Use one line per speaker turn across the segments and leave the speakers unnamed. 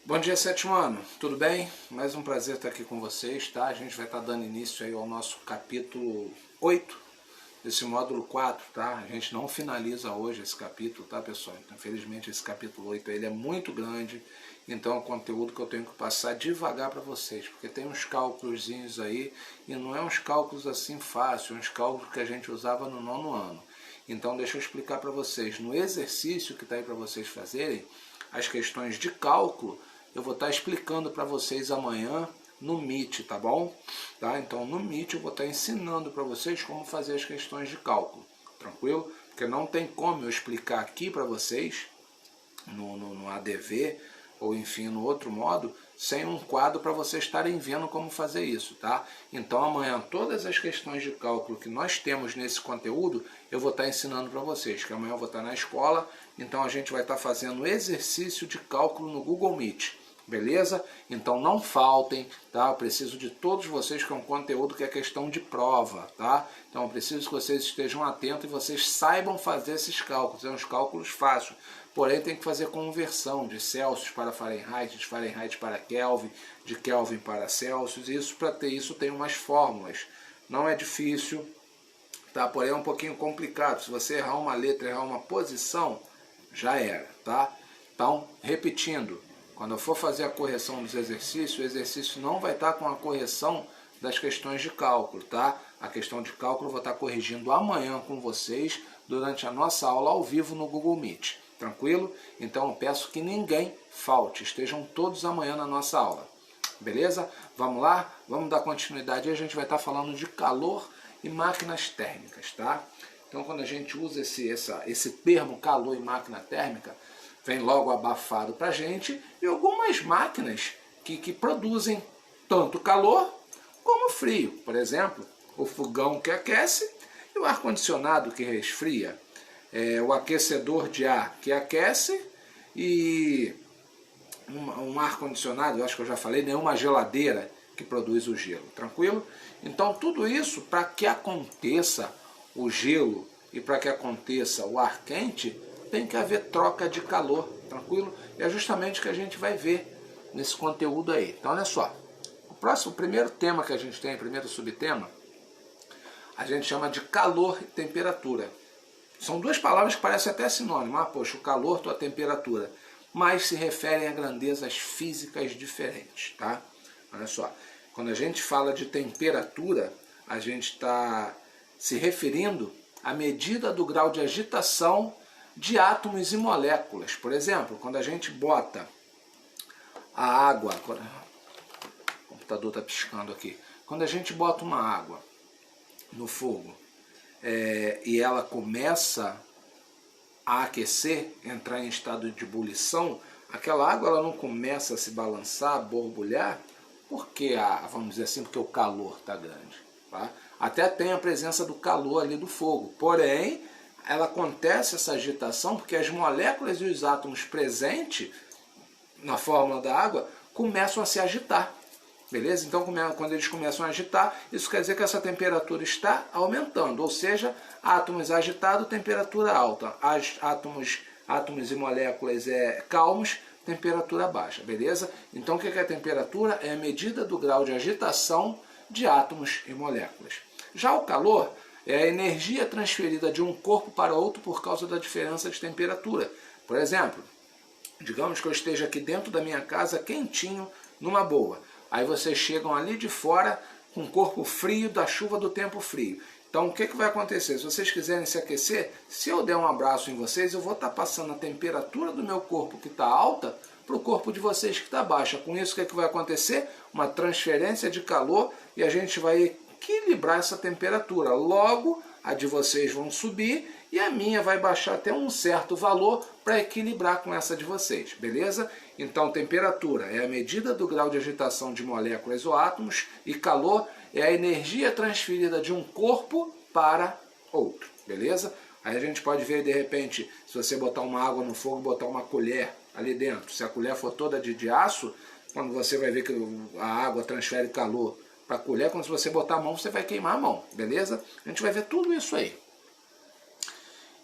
Bom dia, sétimo ano, tudo bem? Mais um prazer estar aqui com vocês, tá? A gente vai estar dando início aí ao nosso capítulo 8 desse módulo 4, tá? A gente não finaliza hoje esse capítulo, tá, pessoal? Então, infelizmente, esse capítulo 8 ele é muito grande, então é um conteúdo que eu tenho que passar devagar para vocês, porque tem uns cálculozinhos aí, e não é uns cálculos assim fáceis, uns cálculos que a gente usava no nono ano. Então, deixa eu explicar para vocês. No exercício que está aí para vocês fazerem, as questões de cálculo, eu vou estar explicando para vocês amanhã no Meet, tá bom? Tá? Então no Meet eu vou estar ensinando para vocês como fazer as questões de cálculo, tranquilo? Porque não tem como eu explicar aqui para vocês, no ADV, ou enfim, no outro modo, sem um quadro para vocês estarem vendo como fazer isso, tá? Então amanhã todas as questões de cálculo que nós temos nesse conteúdo, eu vou estar ensinando para vocês, que amanhã eu vou estar na escola, então a gente vai estar fazendo exercício de cálculo no Google Meet, beleza? Então não faltem, tá? Eu preciso de todos vocês, que é um conteúdo que é questão de prova, tá? Então eu preciso que vocês estejam atentos e vocês saibam fazer esses cálculos, são uns cálculos fáceis. Porém, tem que fazer conversão de Celsius para Fahrenheit, de Fahrenheit para Kelvin, de Kelvin para Celsius. Isso, para ter isso, tem umas fórmulas. Não é difícil, tá? Porém, é um pouquinho complicado. Se você errar uma letra, errar uma posição, já era, tá? Então, repetindo, quando eu for fazer a correção dos exercícios, o exercício não vai estar com a correção das questões de cálculo, tá? A questão de cálculo eu vou estar corrigindo amanhã com vocês, durante a nossa aula ao vivo no Google Meet. Tranquilo? Então eu peço que ninguém falte, estejam todos amanhã na nossa aula. Beleza? Vamos lá? Vamos dar continuidade e a gente vai estar falando de calor e máquinas térmicas, tá? Então quando a gente usa esse termo calor e máquina térmica, vem logo abafado para a gente, e algumas máquinas que produzem tanto calor como frio. Por exemplo, o fogão que aquece e o ar-condicionado que resfria. O aquecedor de ar que aquece e um ar-condicionado, eu acho que eu já falei, né, uma geladeira que produz o gelo, tranquilo? Então tudo isso, para que aconteça o gelo e para que aconteça o ar quente, tem que haver troca de calor, tranquilo? E é justamente o que a gente vai ver nesse conteúdo aí. Então olha só, o primeiro tema que a gente tem, o primeiro subtema, a gente chama de calor e temperatura. São duas palavras que parecem até sinônimo. Ah, poxa, o calor, a temperatura. Mas se referem a grandezas físicas diferentes, tá? Olha só, quando a gente fala de temperatura, a gente está se referindo à medida do grau de agitação de átomos e moléculas. Por exemplo, quando a gente bota a água... O computador está piscando aqui. Quando a gente bota uma água no fogo, e ela começa a aquecer, entrar em estado de ebulição, aquela água ela não começa a se balançar, a borbulhar, porque vamos dizer assim, porque o calor está grande, tá? Até tem a presença do calor ali do fogo, porém, ela acontece essa agitação porque as moléculas e os átomos presentes na fórmula da água começam a se agitar. Beleza? Então, quando eles começam a agitar, isso quer dizer que essa temperatura está aumentando, ou seja, átomos agitados, temperatura alta, átomos e moléculas calmos, temperatura baixa, beleza? Então, o que é a temperatura? É a medida do grau de agitação de átomos e moléculas. Já o calor é a energia transferida de um corpo para outro por causa da diferença de temperatura. Por exemplo, digamos que eu esteja aqui dentro da minha casa quentinho, numa boa. Aí vocês chegam ali de fora com o corpo frio, da chuva do tempo frio. Então o que vai acontecer? Se vocês quiserem se aquecer, se eu der um abraço em vocês, eu vou estar passando a temperatura do meu corpo que está alta para o corpo de vocês que está baixa. Com isso o que vai acontecer? Uma transferência de calor e a gente vai equilibrar essa temperatura. Logo, a de vocês vão subir e a minha vai baixar até um certo valor para equilibrar com essa de vocês, beleza? Então temperatura é a medida do grau de agitação de moléculas ou átomos e calor é a energia transferida de um corpo para outro, beleza? Aí a gente pode ver de repente, se você botar uma água no fogo, botar uma colher ali dentro, se a colher for toda de aço, quando você vai ver que a água transfere calor para a colher, quando você botar a mão, você vai queimar a mão, beleza? A gente vai ver tudo isso aí.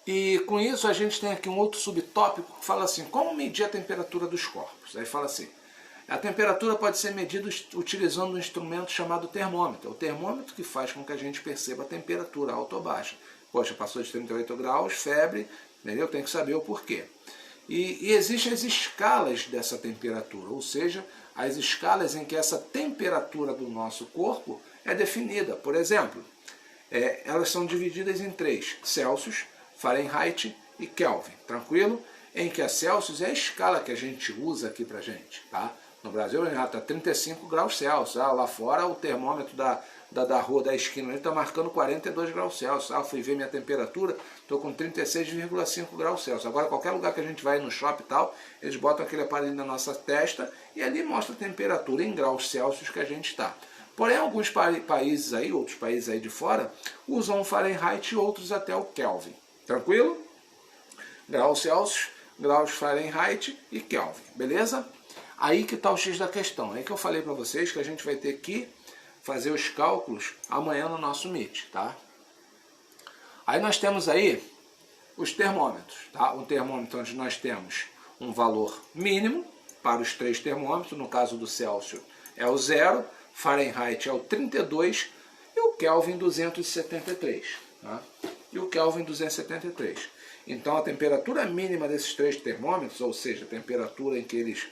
E com isso a gente tem aqui um outro subtópico que fala assim, como medir a temperatura dos corpos? Aí fala assim, A temperatura pode ser medida utilizando um instrumento chamado termômetro. É o termômetro que faz com que a gente perceba a temperatura alta ou baixa. Poxa, passou de 38 graus, febre, entendeu? Tem que saber o porquê. E existem as escalas dessa temperatura, ou seja, as escalas em que essa temperatura do nosso corpo é definida. Por exemplo, elas são divididas em 3, Celsius, Fahrenheit e Kelvin, tranquilo? Em que a Celsius é a escala que a gente usa aqui pra gente, tá? No Brasil já está 35 graus Celsius, lá fora o termômetro da rua da esquina está marcando 42 graus Celsius, fui ver minha temperatura, estou com 36,5 graus Celsius. Agora qualquer lugar que a gente vai no shopping e tal, eles botam aquele aparelho na nossa testa e ali mostra a temperatura em graus Celsius que a gente está. Porém, alguns países aí, outros países aí de fora, usam o Fahrenheit e outros até o Kelvin. Tranquilo? Graus Celsius, graus Fahrenheit e Kelvin, beleza? Aí que está o X da questão. Aí que eu falei para vocês que a gente vai ter que fazer os cálculos amanhã no nosso Meet, tá? Aí nós temos aí os termômetros, tá? Um termômetro onde nós temos um valor mínimo para os 3 termômetros, no caso do Celsius é o 0, Fahrenheit é o 32 e o Kelvin 273, tá? E o Kelvin 273. Então a temperatura mínima desses 3 termômetros, ou seja, a temperatura em que eles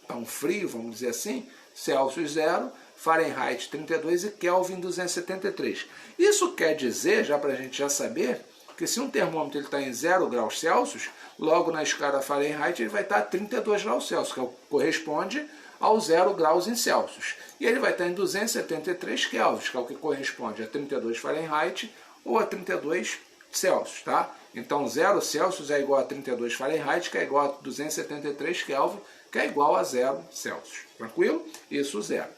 estão frios, vamos dizer assim, Celsius 0, Fahrenheit 32 e Kelvin 273. Isso quer dizer, já para a gente já saber, que se um termômetro está em 0 graus Celsius, logo na escala Fahrenheit ele vai estar a 32 graus Celsius, que corresponde ao 0 graus em Celsius. E ele vai estar em 273 Kelvin, que é o que corresponde a 32 Fahrenheit ou a 32 Celsius, tá? Então 0 Celsius é igual a 32 Fahrenheit, que é igual a 273 Kelvin, que é igual a 0 Celsius. Tranquilo? Isso 0.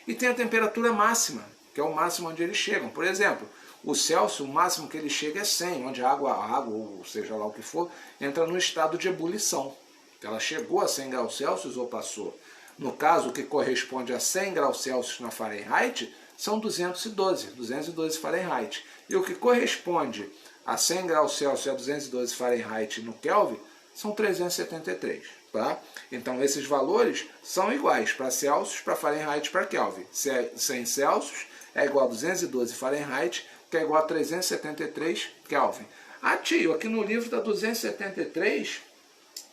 E tem a temperatura máxima, que é o máximo onde eles chegam. Por exemplo, o Celsius, o máximo que ele chega é 100, onde a água, ou seja lá o que for, entra no estado de ebulição. Ela chegou a 100 graus Celsius ou passou. No caso, o que corresponde a 100 graus Celsius na Fahrenheit são 212 Fahrenheit. E o que corresponde a 100 graus Celsius e a 212 Fahrenheit no Kelvin são 373. Tá? Então esses valores são iguais para Celsius, para Fahrenheit e para Kelvin. 100 Celsius é igual a 212 Fahrenheit, que é igual a 373 Kelvin. Ah, tio, aqui no livro está 273,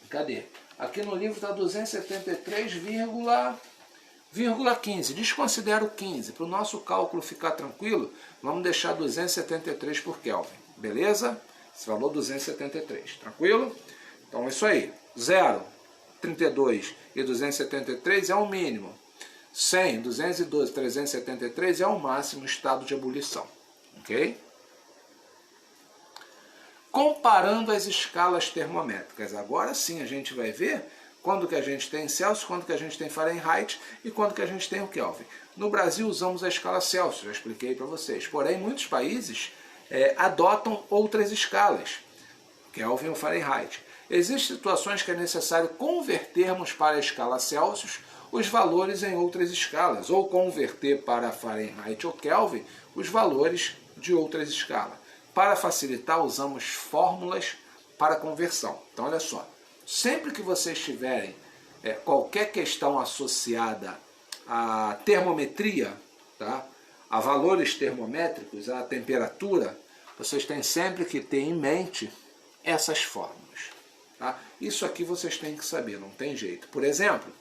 cadê? Aqui no livro está 273,15. Desconsidera o 15. Para o nosso cálculo ficar tranquilo, vamos deixar 273 por Kelvin. Beleza? Esse valor 273. Tranquilo? Então é isso aí. 0, 32 e 273 é o mínimo. 100, 212, 373 é o máximo estado de ebulição. Ok? Comparando as escalas termométricas. Agora sim a gente vai ver quando que a gente tem Celsius, quando que a gente tem Fahrenheit e quando que a gente tem o Kelvin. No Brasil usamos a escala Celsius, já expliquei para vocês. Porém, muitos países adotam outras escalas, Kelvin ou Fahrenheit. Existem situações que é necessário convertermos para a escala Celsius os valores em outras escalas, ou converter para Fahrenheit ou Kelvin os valores de outras escalas. Para facilitar, usamos fórmulas para conversão. Então, olha só, sempre que vocês tiverem qualquer questão associada à termometria, tá? A valores termométricos, à temperatura, vocês têm sempre que ter em mente essas fórmulas. Tá? Isso aqui vocês têm que saber, não tem jeito. Por exemplo,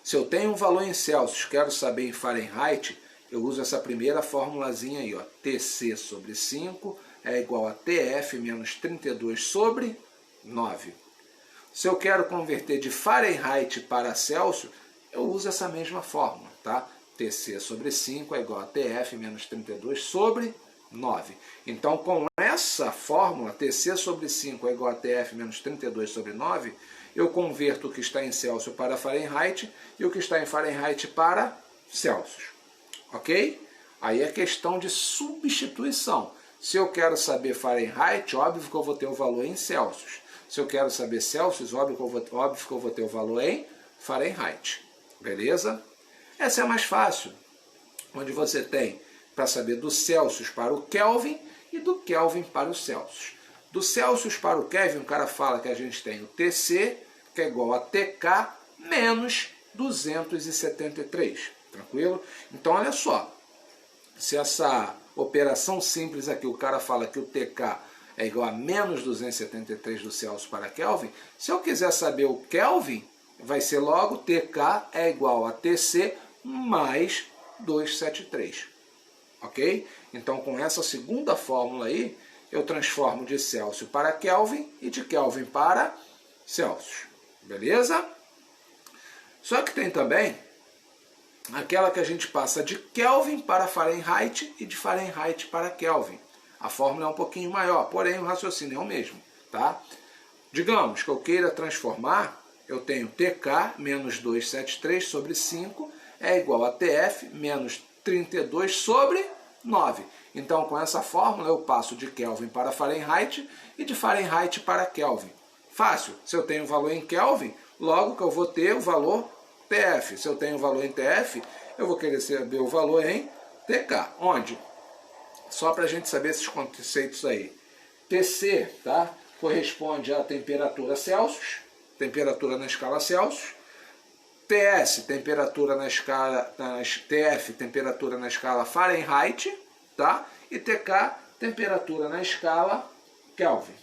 se eu tenho um valor em Celsius, quero saber em Fahrenheit, eu uso essa primeira formulazinha aí, ó, TC sobre 5 é igual a TF menos 32 sobre 9. Se eu quero converter de Fahrenheit para Celsius, eu uso essa mesma fórmula, tá? TC sobre 5 é igual a TF menos 32 sobre 9. Então, com essa fórmula, TC sobre 5 é igual a TF menos 32 sobre 9, eu converto o que está em Celsius para Fahrenheit e o que está em Fahrenheit para Celsius. Ok? Aí é questão de substituição. Se eu quero saber Fahrenheit, óbvio que eu vou ter o valor em Celsius. Se eu quero saber Celsius, óbvio que eu vou ter o valor em Fahrenheit. Beleza? Essa é a mais fácil, onde você tem para saber do Celsius para o Kelvin e do Kelvin para o Celsius. Do Celsius para o Kelvin, o cara fala que a gente tem o TC, que é igual a TK menos 273. Tranquilo? Então, olha só. Se essa operação simples aqui, o cara fala que o TK é igual a menos 273 do Celsius para Kelvin, se eu quiser saber o Kelvin, vai ser logo TK é igual a TC mais 273. Ok? Então, com essa segunda fórmula aí, eu transformo de Celsius para Kelvin e de Kelvin para Celsius. Beleza? Só que tem também aquela que a gente passa de Kelvin para Fahrenheit e de Fahrenheit para Kelvin. A fórmula é um pouquinho maior, porém o raciocínio é o mesmo. Tá? Digamos que eu queira transformar, eu tenho TK menos 273 sobre 5 é igual a TF menos 32 sobre 9. Então, com essa fórmula, eu passo de Kelvin para Fahrenheit e de Fahrenheit para Kelvin. Fácil. Se eu tenho o valor em Kelvin, logo que eu vou ter o valor TF. Se eu tenho o valor em TF, eu vou querer saber o valor em TK. Onde? Só para a gente saber esses conceitos aí. TC, tá? Corresponde à temperatura Celsius, temperatura na escala Celsius. TS, temperatura na escala, TF, temperatura na escala Fahrenheit, tá? E TK, temperatura na escala Kelvin.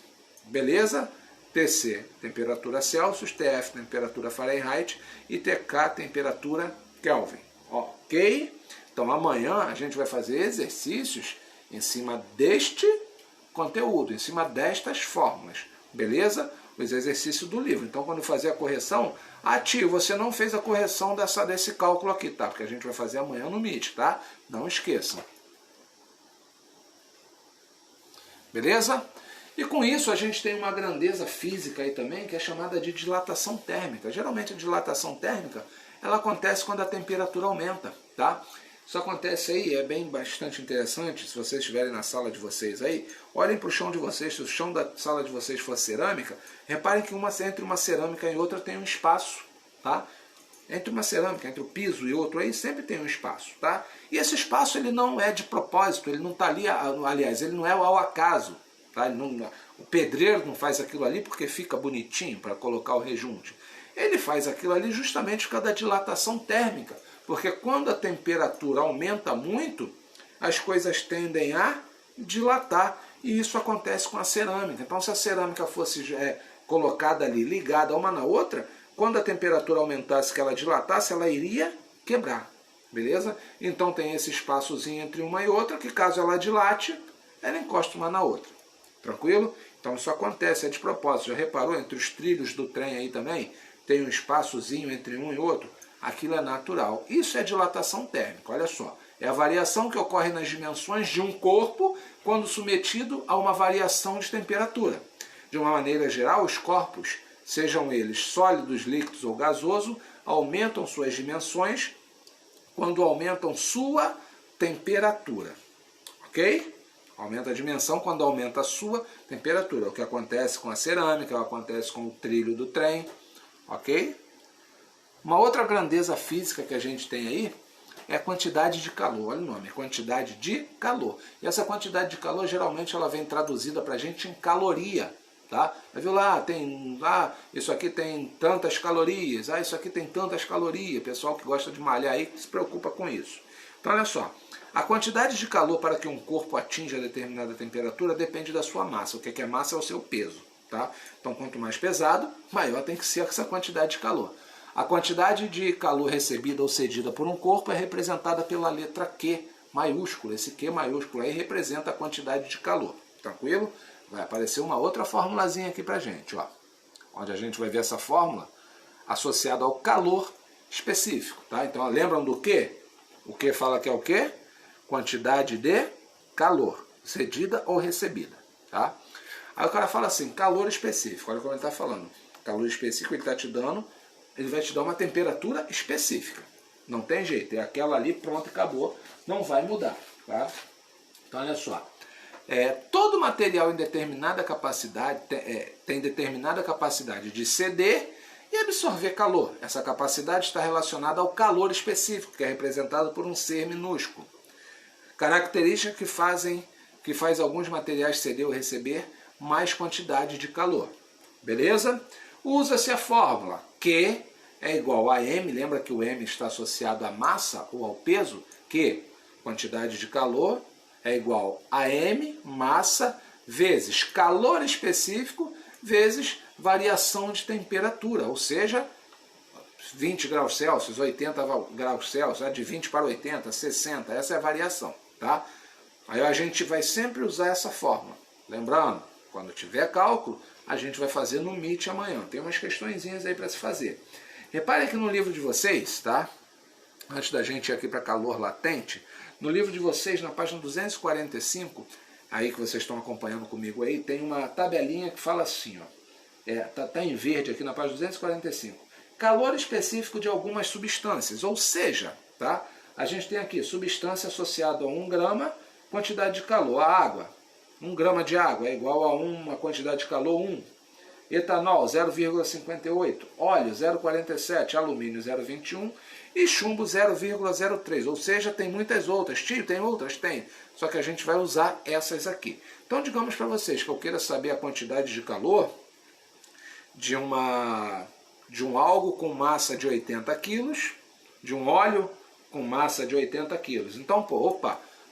Beleza? TC, temperatura Celsius, TF, temperatura Fahrenheit e TK, temperatura Kelvin. Ok? Então amanhã a gente vai fazer exercícios em cima deste conteúdo, em cima destas fórmulas. Beleza? Os exercícios do livro. Então, quando fazer a correção, tio, você não fez a correção desse cálculo aqui, tá? Porque a gente vai fazer amanhã no Meet, tá? Não esqueçam. Beleza? E com isso a gente tem uma grandeza física aí também, que é chamada de dilatação térmica. Geralmente a dilatação térmica, ela acontece quando a temperatura aumenta, tá? Isso acontece aí, é bastante interessante, se vocês estiverem na sala de vocês aí, olhem para o chão de vocês, se o chão da sala de vocês for cerâmica, reparem que entre uma cerâmica e outra tem um espaço, tá? Entre uma cerâmica, entre o piso e outro aí, sempre tem um espaço, tá? E esse espaço, ele não é de propósito, ele não está ali, aliás, ele não é ao acaso, tá? O pedreiro não faz aquilo ali porque fica bonitinho para colocar o rejunte. Ele faz aquilo ali justamente por causa da dilatação térmica. Porque quando a temperatura aumenta muito, as coisas tendem a dilatar. E isso acontece com a cerâmica. Então, se a cerâmica fosse colocada ali, ligada uma na outra, quando a temperatura aumentasse, que ela dilatasse, ela iria quebrar. Beleza? Então tem esse espaçozinho entre uma e outra, que caso ela dilate, ela encosta uma na outra. Tranquilo? Então isso acontece, é de propósito. Já reparou? Entre os trilhos do trem aí também, tem um espaçozinho entre um e outro. Aquilo é natural. Isso é dilatação térmica, olha só. É a variação que ocorre nas dimensões de um corpo quando submetido a uma variação de temperatura. De uma maneira geral, os corpos, sejam eles sólidos, líquidos ou gasoso, aumentam suas dimensões quando aumentam sua temperatura. Ok? Aumenta a dimensão quando aumenta a sua temperatura. O que acontece com a cerâmica, o que acontece com o trilho do trem. Ok? Uma outra grandeza física que a gente tem aí é a quantidade de calor. Olha o nome, quantidade de calor. E essa quantidade de calor, geralmente, ela vem traduzida para a gente em caloria. Tá? Viu lá, isso aqui tem tantas calorias, isso aqui tem tantas calorias. Pessoal que gosta de malhar aí, que se preocupa com isso. Então, olha só. A quantidade de calor para que um corpo atinja determinada temperatura depende da sua massa. O que é massa é o seu peso. Tá? Então, quanto mais pesado, maior tem que ser essa quantidade de calor. A quantidade de calor recebida ou cedida por um corpo é representada pela letra Q maiúscula. Esse Q maiúsculo aí representa a quantidade de calor. Tranquilo? Vai aparecer uma outra formulazinha aqui pra gente, ó. Onde a gente vai ver essa fórmula associada ao calor específico. Tá? Então, lembram do Q? O Q fala que é o quê? Quantidade de calor, cedida ou recebida. Tá? Aí o cara fala assim, calor específico. Olha como ele está falando. Calor específico, ele vai te dar uma temperatura específica. Não tem jeito, é aquela ali, pronto, acabou. Não vai mudar. Tá? Então, olha só. Todo material em determinada capacidade tem determinada capacidade de ceder e absorver calor. Essa capacidade está relacionada ao calor específico, que é representado por um ser minúsculo. Características que faz alguns materiais ceder ou receber mais quantidade de calor. Beleza? Usa-se a fórmula Q é igual a M, lembra que o M está associado à massa ou ao peso, que quantidade de calor é igual a M, massa, vezes calor específico, vezes variação de temperatura, ou seja, 20 graus Celsius, 80 graus Celsius, de 20 para 80, 60, essa é a variação, tá? Aí a gente vai sempre usar essa fórmula. Lembrando, quando tiver cálculo, a gente vai fazer no Meet amanhã. Tem umas questõezinhas aí para se fazer. Reparem que no livro de vocês, tá? Antes da gente ir aqui para calor latente, no livro de vocês, na página 245, aí que vocês estão acompanhando comigo aí, tem uma tabelinha que fala assim, ó. Tá em verde aqui na página 245. Calor específico de algumas substâncias, ou seja, tá? A gente tem aqui substância associada a 1 grama, quantidade de calor, a água. 1 grama de água é igual a uma quantidade de calor 1. Etanol 0,58, óleo 0,47, alumínio 0,21 e chumbo 0,03. Ou seja, tem muitas outras. Tio, tem outras? Tem. Só que a gente vai usar essas aqui. Então, digamos para vocês que eu queira saber a quantidade de calor de um algo com massa de 80 kg, de um óleo com massa de 80 kg. Então,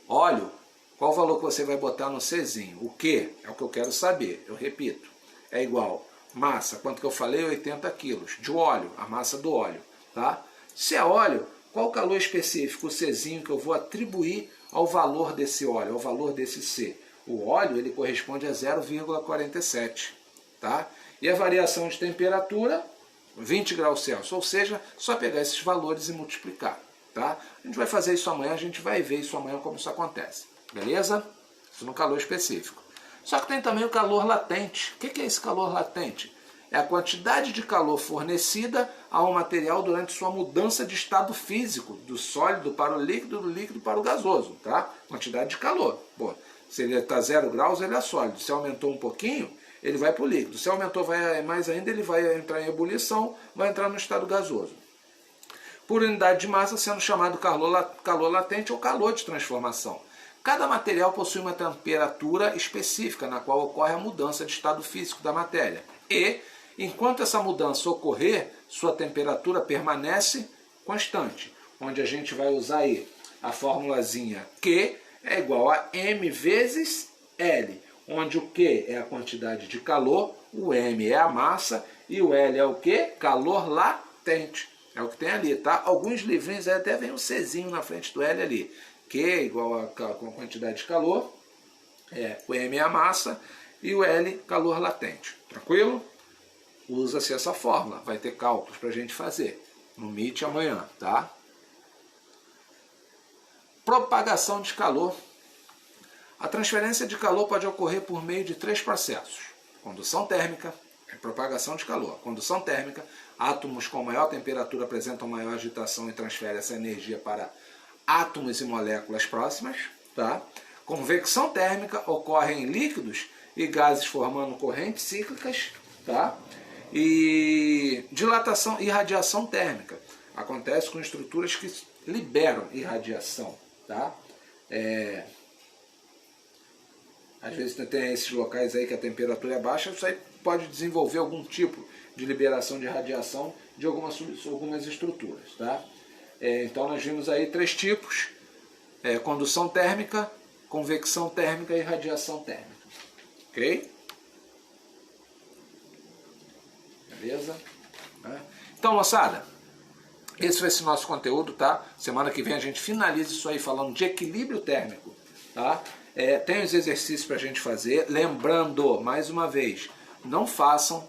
óleo, qual o valor que você vai botar no Czinho? O que? É o que eu quero saber. Eu repito. É igual massa, quanto que eu falei? 80 kg. De óleo, a massa do óleo. Tá? Se é óleo, qual o calor específico, o Czinho, que eu vou atribuir ao valor desse óleo, ao valor desse C? O óleo, ele corresponde a 0,47. Tá? E a variação de temperatura, 20 graus Celsius. Ou seja, só pegar esses valores e multiplicar. Tá? A gente vai fazer isso amanhã, a gente vai ver isso amanhã como isso acontece. Beleza? Isso no calor específico. Só que tem também o calor latente. O que é esse calor latente? É a quantidade de calor fornecida a um material durante sua mudança de estado físico, do sólido para o líquido, do líquido para o gasoso. Tá? Quantidade de calor. Se ele está 0 graus, ele é sólido. Se aumentou um pouquinho, ele vai para o líquido. Se aumentou mais ainda, ele vai entrar em ebulição, vai entrar no estado gasoso. Por unidade de massa, sendo chamado calor latente ou calor de transformação. Cada material possui uma temperatura específica na qual ocorre a mudança de estado físico da matéria. E, enquanto essa mudança ocorrer, sua temperatura permanece constante. Onde a gente vai usar aí a formulazinha Q é igual a M vezes L. Onde o Q é a quantidade de calor, o M é a massa e o L é o quê? Calor latente. É o que tem ali, tá? Alguns livrinhos até vem um Czinho na frente do L ali. Q é igual a quantidade de calor, o M é a massa e o L calor latente. Tranquilo? Usa-se essa fórmula, vai ter cálculos para a gente fazer no Meet amanhã, tá? Propagação de calor. A transferência de calor pode ocorrer por meio de 3 processos. Condução térmica, propagação de calor. Condução térmica, átomos com maior temperatura apresentam maior agitação e transferem essa energia para átomos e moléculas próximas. Tá? Convecção térmica ocorre em líquidos e gases formando correntes cíclicas. Tá? E dilatação e radiação térmica. Acontece com estruturas que liberam irradiação. Tá? Às vezes tem esses locais aí que a temperatura é baixa, isso aí pode desenvolver algum tipo de liberação de radiação de algumas estruturas. Tá? Então nós vimos aí 3 tipos, condução térmica, convecção térmica e radiação térmica. Ok? Beleza? Então, moçada, esse foi esse nosso conteúdo, tá? Semana que vem a gente finaliza isso aí falando de equilíbrio térmico, tá? Tem os exercícios para a gente fazer. Lembrando, mais uma vez, não façam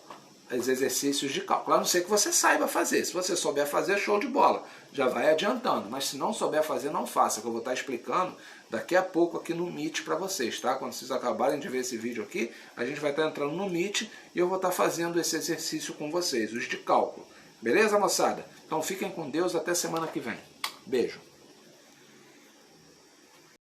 os exercícios de cálculo, a não ser que você saiba fazer. Se você souber fazer, show de bola, já vai adiantando. Mas se não souber fazer, não faça, que eu vou estar explicando daqui a pouco aqui no Meet para vocês, tá? Quando vocês acabarem de ver esse vídeo aqui, a gente vai estar entrando no Meet e eu vou estar fazendo esse exercício com vocês, os de cálculo. Beleza, moçada? Então fiquem com Deus, até semana que vem. Beijo.